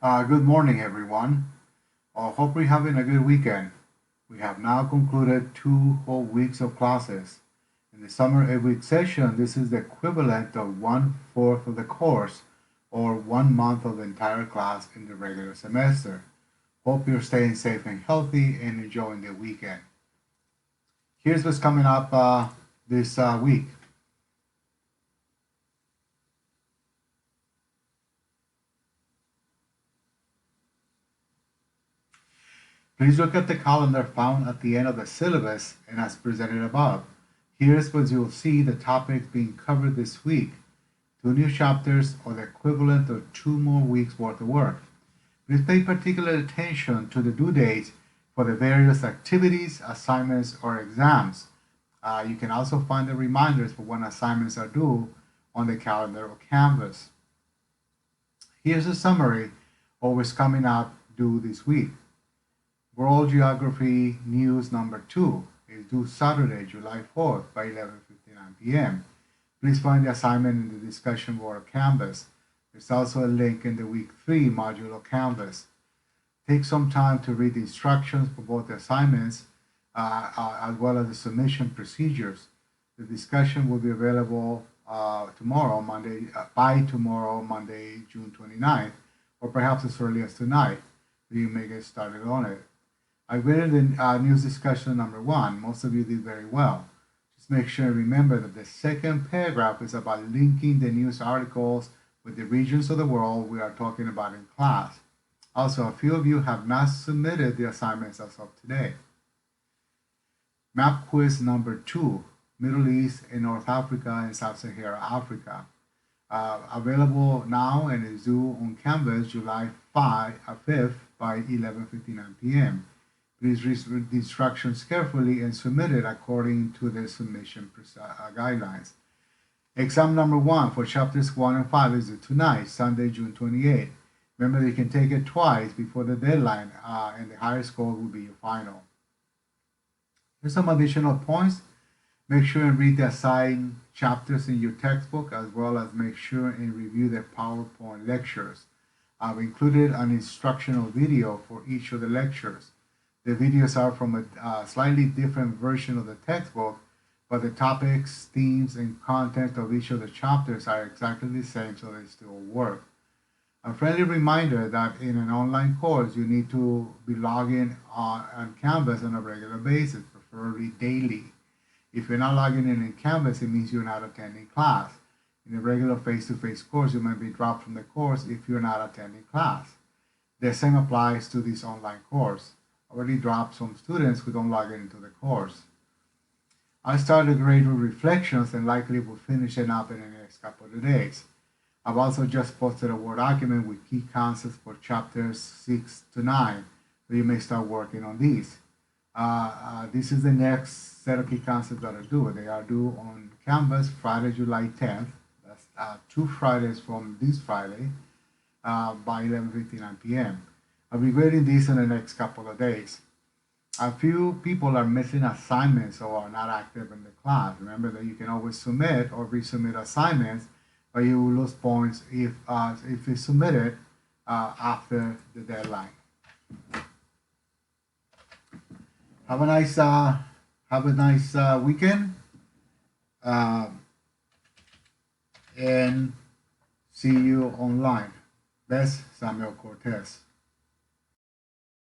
Good morning, everyone. I hope you're having a good weekend. We have now concluded 2 whole weeks of classes. In the summer 8-week session, this is the equivalent of 1/4 of the course or 1 month of the entire class in the regular semester. Hope you're staying safe and healthy and enjoying the weekend. Here's what's coming up this week. Please look at the calendar found at the end of the syllabus and as presented above. Here's what you'll see the topics being covered this week. 2 new chapters or the equivalent of 2 more weeks worth of work. Please pay particular attention to the due dates for the various activities, assignments, or exams. You can also find the reminders for when assignments are due on the calendar or Canvas. Here's a summary of what's coming up due this week. World Geography News number 2 is due Saturday, July 4th by 11:59 p.m. Please find the assignment in the discussion board of Canvas. There's also a link in the week 3 module of Canvas. Take some time to read the instructions for both the assignments as well as the submission procedures. The discussion will be available tomorrow, Monday, June 29th, or perhaps as early as tonight, so you may get started on it. I graded the news discussion number 1. Most of you did very well. Just make sure and remember that the second paragraph is about linking the news articles with the regions of the world we are talking about in class. Also, a few of you have not submitted the assignments as of today. Map quiz number 2, Middle East and North Africa and Sub-Saharan Africa. Available now and is due on Canvas July 5th by 11:59 p.m. Please read the instructions carefully and submit it according to the submission guidelines. Exam number 1 for chapters 1 and 5 is due tonight, Sunday, June 28th. Remember, you can take it twice before the deadline, and the higher score will be your final. Here's some additional points. Make sure and read the assigned chapters in your textbook, as well as make sure and review the PowerPoint lectures. I've included an instructional video for each of the lectures. The videos are from a slightly different version of the textbook, but the topics, themes, and content of each of the chapters are exactly the same, so they still work. A friendly reminder that in an online course, you need to be logging on Canvas on a regular basis, preferably daily. If you're not logging in Canvas, it means you're not attending class. In a regular face-to-face course, you might be dropped from the course if you're not attending class. The same applies to this online course. I already dropped some students who don't log into the course. I started grade with reflections and likely will finish it up in the next couple of days. I've also just posted a Word document with key concepts for chapters 6 to 9, so you may start working on these. This is the next set of key concepts that are due. They are due on Canvas Friday, July 10th. That's 2 Fridays from this Friday by 11:59 p.m. I'll be grading these in the next couple of days. A few people are missing assignments or are not active in the class. Remember that you can always submit or resubmit assignments, but you will lose points if you submit it after the deadline. Have a nice weekend, and see you online. Best, Samuel Cortez.